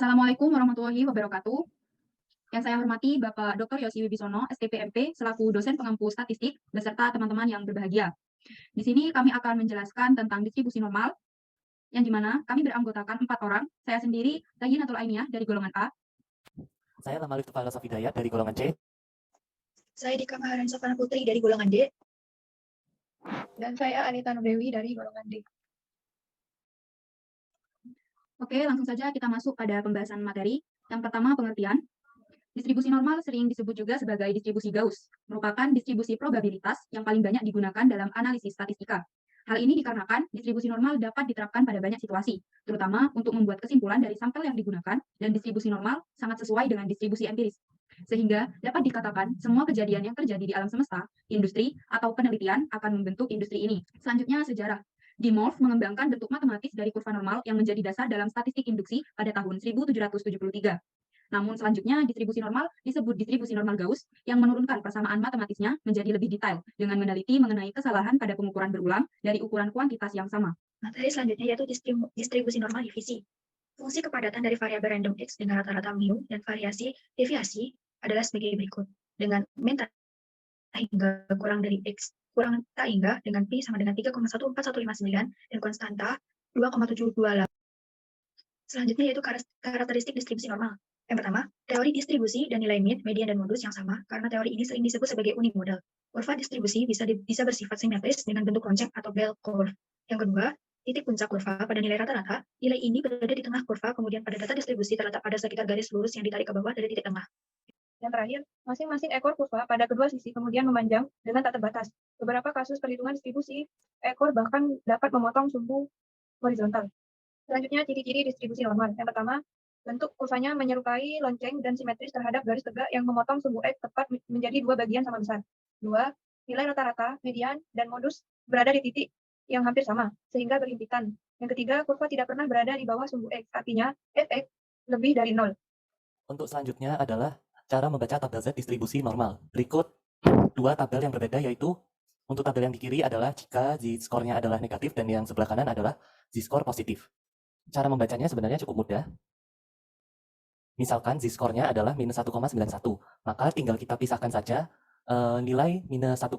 Assalamualaikum warahmatullahi wabarakatuh. Yang saya hormati Bapak Dr. Yosi Wibisono, STPMP, selaku dosen pengampu statistik, beserta teman-teman yang berbahagia. Di sini kami akan menjelaskan tentang distribusi normal, yang dimana kami beranggotakan 4 orang. Saya sendiri, Reginatul Ainiyah dari golongan A. Saya Lamalif Tufala Safidayat dari golongan C. Saya Dika Maharan Safana Putri dari golongan D. Dan saya Anita Nudewi dari golongan D. Oke, langsung saja kita masuk pada pembahasan materi. Yang pertama, pengertian. Distribusi normal sering disebut juga sebagai distribusi Gauss, merupakan distribusi probabilitas yang paling banyak digunakan dalam analisis statistika. Hal ini dikarenakan distribusi normal dapat diterapkan pada banyak situasi, terutama untuk membuat kesimpulan dari sampel yang digunakan, dan distribusi normal sangat sesuai dengan distribusi empiris. Sehingga dapat dikatakan semua kejadian yang terjadi di alam semesta, industri, atau penelitian akan membentuk industri ini. Selanjutnya, sejarah. Dimorf mengembangkan bentuk matematis dari kurva normal yang menjadi dasar dalam statistik induksi pada tahun 1773. Namun selanjutnya, distribusi normal disebut distribusi normal Gauss yang menurunkan persamaan matematisnya menjadi lebih detail dengan meneliti mengenai kesalahan pada pengukuran berulang dari ukuran kuantitas yang sama. Materi selanjutnya yaitu distribusi normal divisi. Fungsi kepadatan dari variabel random X dengan rata-rata mu dan variasi deviasi adalah sebagai berikut. Dengan min tak hingga kurang dari X kurang tak hingga dengan pi sama dengan 3,14159 dan konstanta 2,728. Selanjutnya yaitu karakteristik distribusi normal. Yang pertama, teori distribusi dan nilai min, median, dan modus yang sama karena teori ini sering disebut sebagai unimodal. Kurva distribusi bisa bersifat simetris dengan bentuk lonceng atau bell curve. Yang kedua, titik puncak kurva pada nilai rata-rata. Nilai ini berada di tengah kurva, kemudian pada data distribusi terletak pada sekitar garis lurus yang ditarik ke bawah dari titik tengah. Yang terakhir, masing-masing ekor kurva pada kedua sisi kemudian memanjang dengan tak terbatas. Beberapa kasus perhitungan distribusi ekor bahkan dapat memotong sumbu horizontal. Selanjutnya, ciri-ciri distribusi normal. Yang pertama, bentuk kurvanya menyerupai lonceng dan simetris terhadap garis tegak yang memotong sumbu X tepat menjadi dua bagian sama besar. Dua, nilai rata-rata, median, dan modus berada di titik yang hampir sama, sehingga berhimpitan. Yang ketiga, kurva tidak pernah berada di bawah sumbu X, artinya Fx lebih dari 0. Untuk selanjutnya adalah cara membaca tabel Z distribusi normal. Berikut dua tabel yang berbeda, yaitu untuk tabel yang di kiri adalah jika z-score-nya adalah negatif dan yang sebelah kanan adalah z-score positif. Cara membacanya sebenarnya cukup mudah. Misalkan z-score-nya adalah minus 1,91, maka tinggal kita pisahkan saja nilai minus 1,9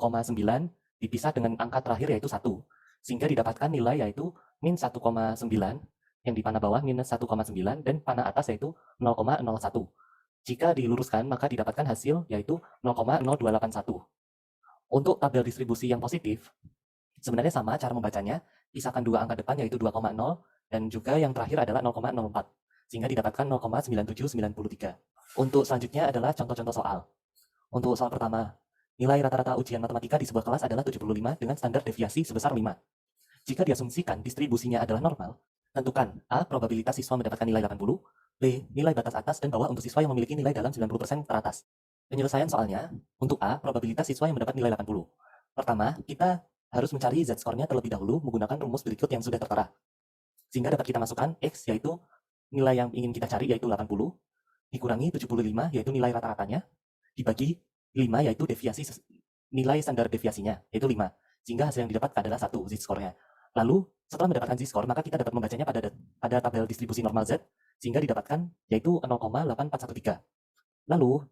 dipisah dengan angka terakhir yaitu 1, sehingga didapatkan nilai yaitu min 1,9, yang di panah bawah minus 1,9 dan panah atas yaitu 0,01. Jika diluruskan maka didapatkan hasil yaitu 0,0281. Untuk tabel distribusi yang positif, sebenarnya sama cara membacanya, pisahkan dua angka depan yaitu 2,0 dan juga yang terakhir adalah 0,04. Sehingga didapatkan 0,9793. Untuk selanjutnya adalah contoh-contoh soal. Untuk soal pertama, nilai rata-rata ujian matematika di sebuah kelas adalah 75 dengan standar deviasi sebesar 5. Jika diasumsikan distribusinya adalah normal, tentukan A. Probabilitas siswa mendapatkan nilai 80, B. Nilai batas atas dan bawah untuk siswa yang memiliki nilai dalam 90% teratas. Penyelesaian soalnya, untuk A. Probabilitas siswa yang mendapat nilai 80. Pertama, kita harus mencari z-score-nya terlebih dahulu menggunakan rumus berikut yang sudah tertera. Sehingga dapat kita masukkan X yaitu nilai yang ingin kita cari yaitu 80, dikurangi 75 yaitu nilai rata-ratanya, dibagi 5 yaitu deviasi nilai standar deviasinya yaitu 5, sehingga hasil yang didapat adalah 1 z-score-nya. Lalu setelah mendapatkan z-score maka kita dapat membacanya pada tabel distribusi normal Z, sehingga didapatkan yaitu 0,8413. Lalu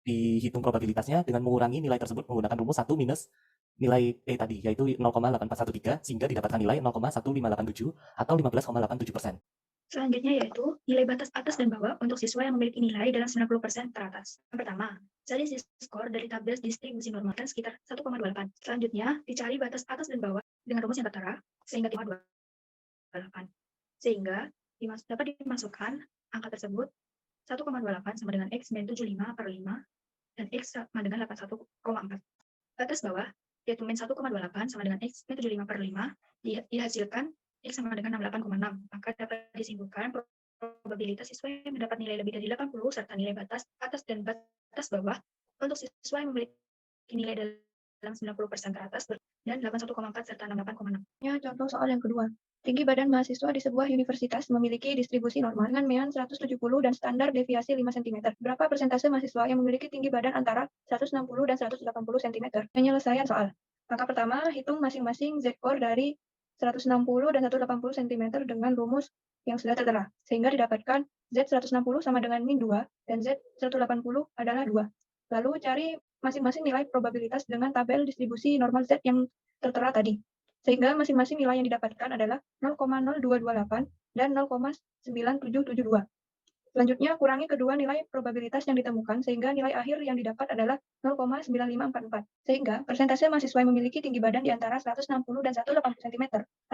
dihitung probabilitasnya dengan mengurangi nilai tersebut menggunakan rumus 1 minus nilai P tadi yaitu 0,8413, sehingga didapatkan nilai 0,1587 atau 15,87%. Selanjutnya yaitu nilai batas atas dan bawah untuk siswa yang memiliki nilai dalam 90% teratas. Yang pertama, cari z-score dari tabel distribusi normal dan sekitar 1,28. Selanjutnya, dicari batas atas dan bawah dengan rumus yang tertera sehingga 5,28. Sehingga dapat dimasukkan angka tersebut 1,28 sama dengan X 975 per 5 dan X sama dengan 81,4. Batas bawah yaitu min 1,28 sama dengan X 975 per 5 dihasilkan X sama dengan 68,6. Maka dapat disimpulkan probabilitas siswa yang mendapat nilai lebih dari 80 serta nilai batas atas dan batas bawah untuk siswa yang memiliki nilai dalam 90% teratas dan 81,4 serta 68,6. Ya, contoh soal yang kedua. Tinggi badan mahasiswa di sebuah universitas memiliki distribusi normal dengan mean 170 dan standar deviasi 5 cm. Berapa persentase mahasiswa yang memiliki tinggi badan antara 160 dan 180 cm? Penyelesaian soal. Maka pertama, hitung masing-masing z-score dari 160 dan 180 cm dengan rumus yang sudah tertera, sehingga didapatkan Z160 sama dengan min 2 dan Z180 adalah 2. Lalu cari masing-masing nilai probabilitas dengan tabel distribusi normal Z yang tertera tadi. Sehingga masing-masing nilai yang didapatkan adalah 0,0228 dan 0,9772. Selanjutnya, kurangi kedua nilai probabilitas yang ditemukan sehingga nilai akhir yang didapat adalah 0,9544. Sehingga persentase mahasiswa yang memiliki tinggi badan di antara 160 dan 180 cm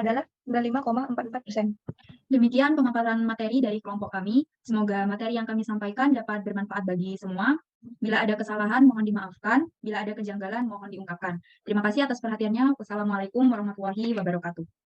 adalah 95,44%. Demikian pemaparan materi dari kelompok kami. Semoga materi yang kami sampaikan dapat bermanfaat bagi semua. Bila ada kesalahan, mohon dimaafkan. Bila ada kejanggalan, mohon diungkapkan. Terima kasih atas perhatiannya. Wassalamualaikum warahmatullahi wabarakatuh.